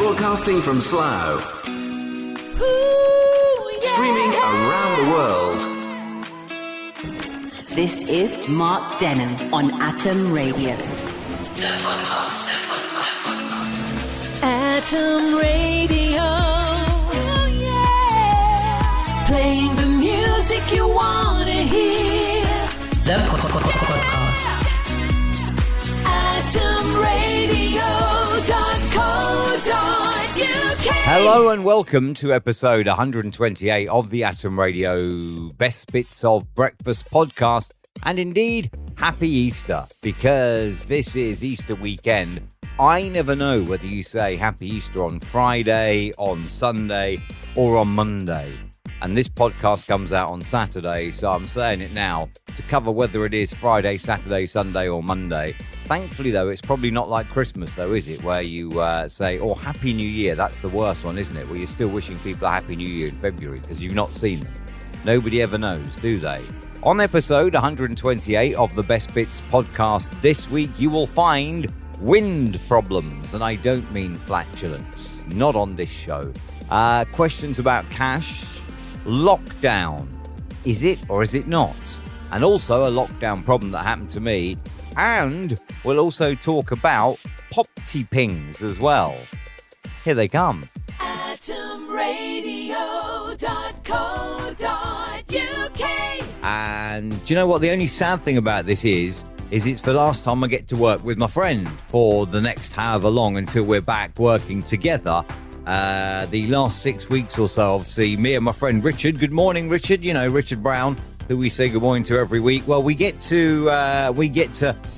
Broadcasting from Slough. Streaming around the world. This is Mark Denholm on Atom Radio. Atom Radio. Oh, yeah. Playing the music you want to hear. The podcast. AtomRadio.co.uk. Hello and welcome to episode 128 of the Atom Radio Best Bits of Breakfast podcast. And indeed, happy Easter, because this is Easter weekend. I never know whether you say happy Easter on Friday, on Sunday, or on Monday. And this podcast comes out on Saturday, so I'm saying it now to cover whether it is Friday, Saturday, Sunday, or Monday. Thankfully, though, it's probably not like Christmas, though, is it? Where you say, oh, Happy New Year. That's the worst one, isn't it? Where you're still wishing people a Happy New Year in February because you've not seen them. Nobody ever knows, do they? On episode 128 of the Best Bits podcast this week, you will find wind problems. And I don't mean flatulence. Not on this show. Questions about cash. Lockdown. Is it or is it not? And also a lockdown problem that happened to me. And we'll also talk about Popty pings as well. Here they come. AtomRadio.co.uk. And do you know what the only sad thing about this is it's the last time I get to work with my friend for the next however long until we're back working together. The last 6 weeks or so, obviously, me and my friend Richard. Good morning, Richard. You know, Richard Brown, who we say good morning to every week. Well, we get to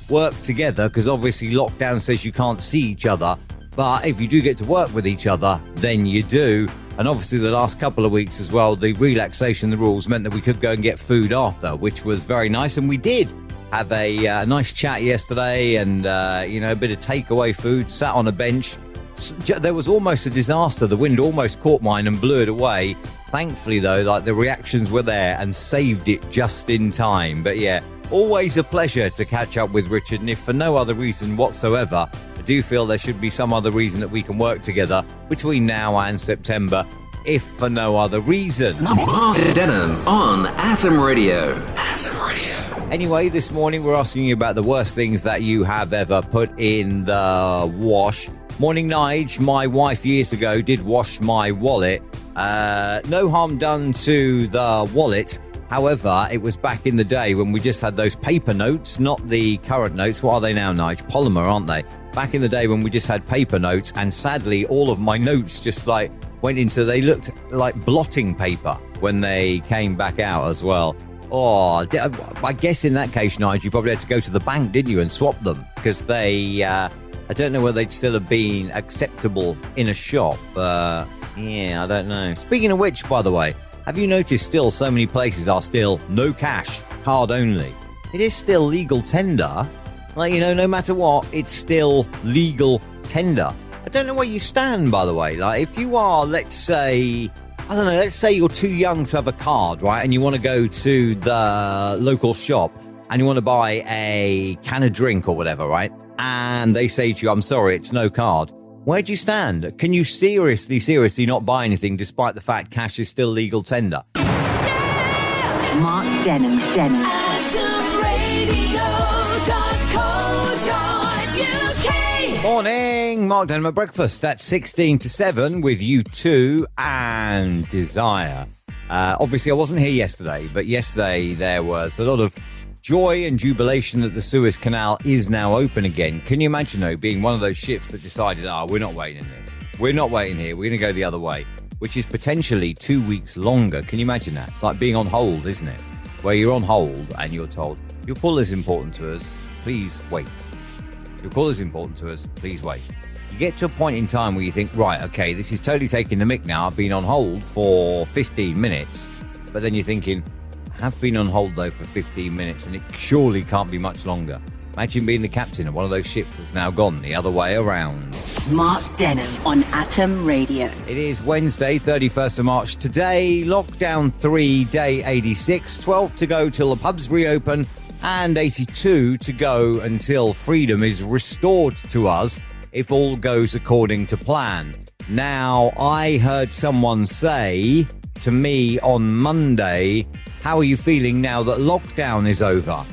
work together because obviously lockdown says you can't see each other. But if you do get to work with each other, then you do. And obviously the last couple of weeks as well, the relaxation, the rules meant that we could go and get food after, which was very nice. And we did have a nice chat yesterday and, a bit of takeaway food, sat on a bench. There was almost a disaster. The wind almost caught mine and blew it away. Thankfully, though, the reactions were there and saved it just in time. But yeah, always a pleasure to catch up with Richard. And if for no other reason whatsoever, I do feel there should be some other reason that we can work together between now and September, if for no other reason. Mark Denholm on Atom Radio. Atom Radio. Anyway, this morning we're asking you about the worst things that you have ever put in the wash. Morning, Nige. My wife years ago did wash my wallet. No harm done to the wallet. However, it was back in the day when we just had those paper notes, not the current notes. What are they now, Nige? Polymer, aren't they? Back in the day when we just had paper notes, and sadly, all of my notes just went into, they looked like blotting paper when they came back out as well. Oh, I guess in that case, Nige, you probably had to go to the bank, didn't you, and swap them because they... I don't know whether they'd still have been acceptable in a shop. Yeah, I don't know. Speaking of which, by the way, have you noticed still so many places are still no cash, card only? It is still legal tender. No matter what, it's still legal tender. I don't know where you stand, by the way. If you are, let's say you're too young to have a card, right? And you want to go to the local shop and you want to buy a can of drink or whatever, right? And they say to you, I'm sorry, it's no card. Where do you stand? Can you seriously not buy anything despite the fact cash is still legal tender? Yeah! Mark Denholm. AtomRadio.co.uk. Morning, Mark Denholm at breakfast at 16 to 7 with U2 and Desire. Obviously, I wasn't here yesterday, but yesterday there was a lot of joy and jubilation that the Suez Canal is now open again. Can you imagine, though, being one of those ships that decided, we're not waiting in this. We're not waiting here. We're going to go the other way, which is potentially 2 weeks longer. Can you imagine that? It's like being on hold, isn't it? Where you're on hold and you're told, your call is important to us. Please wait. Your call is important to us. Please wait. You get to a point in time where you think, right, okay, this is totally taking the mick now. I've been on hold for 15 minutes. But then you're thinking, have been on hold, though, for 15 minutes, and it surely can't be much longer. Imagine being the captain of one of those ships that's now gone the other way around. Mark Denholm on Atom Radio. It is Wednesday, 31st of March. Today, lockdown 3, day 86, 12 to go till the pubs reopen, and 82 to go until freedom is restored to us if all goes according to plan. Now, I heard someone say to me on Monday, how are you feeling now that lockdown is over?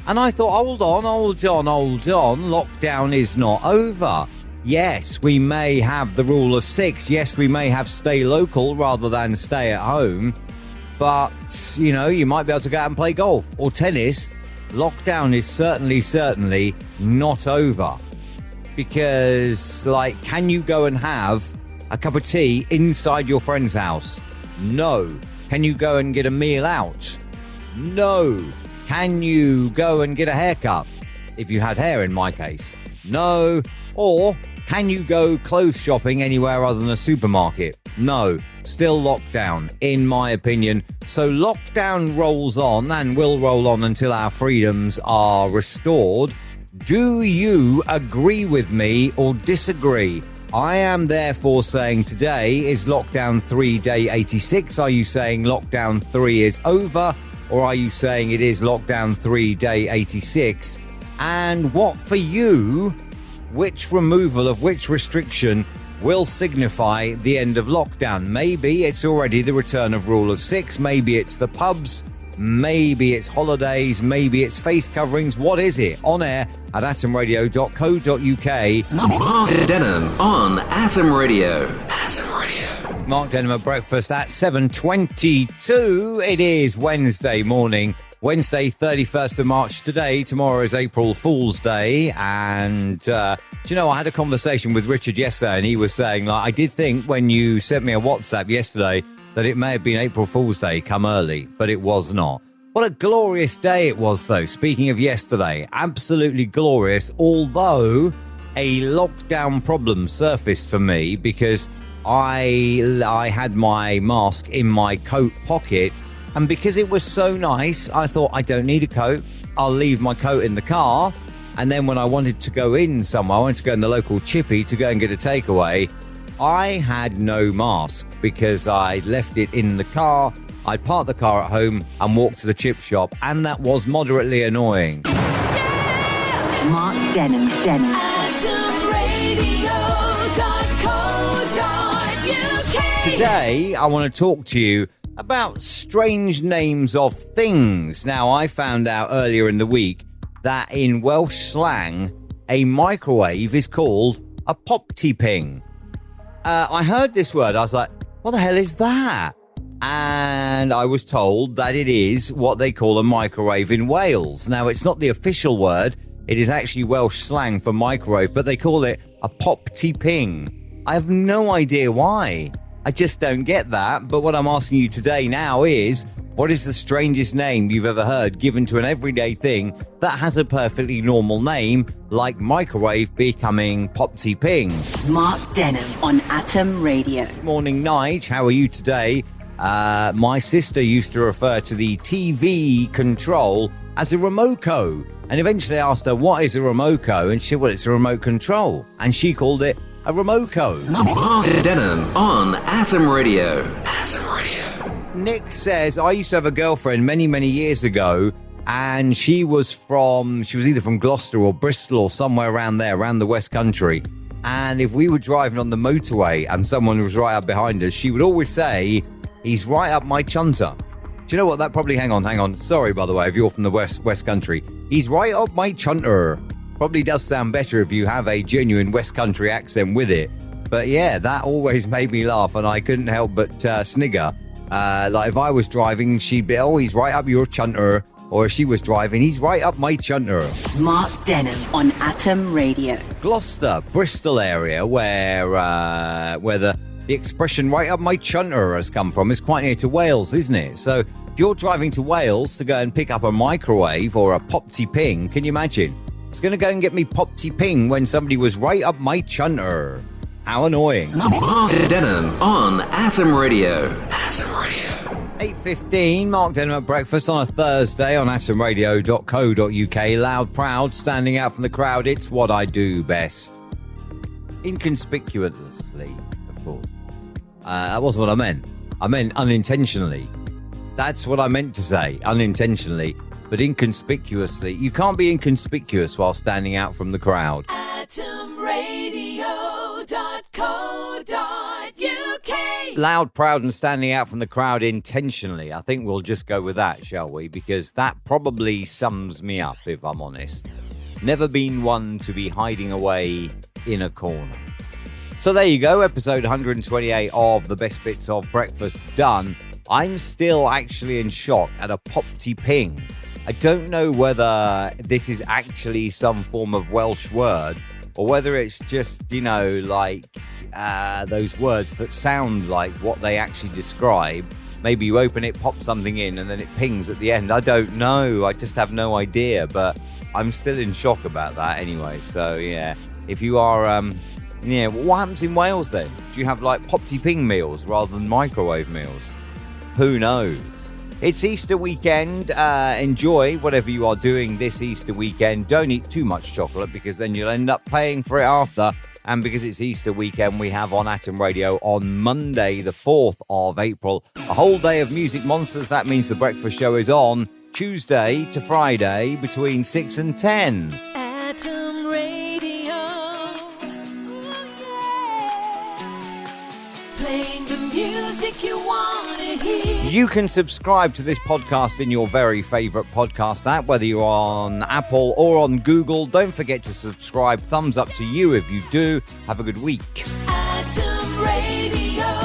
And I thought, hold on. Lockdown is not over. Yes, we may have the rule of 6. Yes, we may have stay local rather than stay at home. But, you might be able to go out and play golf or tennis. Lockdown is certainly not over. Because, can you go and have a cup of tea inside your friend's house? No. Can you go and get a meal out? No. Can you go and get a haircut? If you had hair, in my case. No. Or can you go clothes shopping anywhere other than a supermarket? No. Still lockdown, in my opinion. So lockdown rolls on and will roll on until our freedoms are restored. Do you agree with me or disagree? I am therefore saying today is lockdown 3 day 86. Are you saying lockdown 3 is over? Or are you saying it is lockdown 3 day 86? And what for you, which removal of which restriction will signify the end of lockdown? Maybe it's already the return of rule of 6. Maybe it's the pubs. Maybe it's holidays. Maybe it's face coverings. What is it? On air at atomradio.co.uk. Mark Denholm on Atom Radio. Atom Radio. Mark Denholm at breakfast at 7:22. It is Wednesday morning. Wednesday, 31st of March today. Tomorrow is April Fool's Day. And, I had a conversation with Richard yesterday and he was saying, I did think when you sent me a WhatsApp yesterday that it may have been April Fool's Day come early, but it was not. What a glorious day it was, though. Speaking of yesterday, absolutely glorious, although a lockdown problem surfaced for me because I had my mask in my coat pocket, and because it was so nice, I thought I don't need a coat. I'll leave my coat in the car, and then when I wanted to go in somewhere, I wanted to go in the local chippy to go and get a takeaway, I had no mask because I'd left it in the car. I'd parked the car at home and walked to the chip shop, and that was moderately annoying. Mark Denholm. Today, I want to talk to you about strange names of things. Now, I found out earlier in the week that in Welsh slang, a microwave is called a Popty ping. I heard this word. I was like, what the hell is that? And I was told that it is what they call a microwave in Wales. Now, it's not the official word. It is actually Welsh slang for microwave, but they call it a Popty ping. I have no idea why. I just don't get that. But what I'm asking you today now is, what is the strangest name you've ever heard given to an everyday thing that has a perfectly normal name, like microwave becoming Popty ping? Mark Denholm on Atom Radio. Morning, Nige. How are you today? My sister used to refer to the TV control as a remoco, and eventually I asked her, what is a remoco? And she said, well, it's a remote control. And she called it a remoco. Mark Denholm on Atom Radio. Atom Radio. Nick says, I used to have a girlfriend many, many years ago, and she was either from Gloucester or Bristol or somewhere around there, around the West Country. And if we were driving on the motorway and someone was right up behind us, she would always say, he's right up my chunter. Do you know what? That probably, hang on. Sorry, by the way, if you're from the West Country. He's right up my chunter. Probably does sound better if you have a genuine West Country accent with it. But yeah, that always made me laugh, and I couldn't help but snigger. Like if I was driving, she'd be, oh, he's right up your chunter. Or if she was driving, he's right up my chunter. Mark Denholm on Atom Radio. Gloucester, Bristol area, where the expression right up my chunter has come from, is quite near to Wales, isn't it? So if you're driving to Wales to go and pick up a microwave or a Popty ping, can you imagine? I was going to go and get me Popty ping when somebody was right up my chunter. How annoying. Mark Denholm on Atom Radio. Atom Radio. 8:15, Mark Denholm at breakfast on a Thursday on atomradio.co.uk. Loud, proud, standing out from the crowd. It's what I do best. Inconspicuously, of course. That wasn't what I meant. I meant unintentionally. That's what I meant to say, unintentionally. But inconspicuously. You can't be inconspicuous while standing out from the crowd. atomradio.co.uk Loud, proud, and standing out from the crowd intentionally. I think we'll just go with that, shall we? Because that probably sums me up, if I'm honest. Never been one to be hiding away in a corner. So there you go, episode 128 of the best bits of breakfast done. I'm still actually in shock at a Popty ping. I don't know whether this is actually some form of Welsh word or whether it's just, like those words that sound like what they actually describe. Maybe you open it, pop something in, and then it pings at the end. I don't know. I just have no idea, but I'm still in shock about that anyway. So, yeah, if you are... what happens in Wales then? Do you have like Popty ping meals rather than microwave meals? Who knows? It's Easter weekend. Enjoy whatever you are doing this Easter weekend. Don't eat too much chocolate because then you'll end up paying for it after. And because it's Easter weekend, we have on Atom Radio on Monday, the 4th of April, a whole day of Music Monsters. That means the breakfast show is on Tuesday to Friday between 6 and 10. Atom Radio. Playing the music you want to hear. You can subscribe to this podcast in your very favourite podcast app, whether you're on Apple or on Google. Don't forget to subscribe. Thumbs up to you if you do. Have a good week. Atom Radio.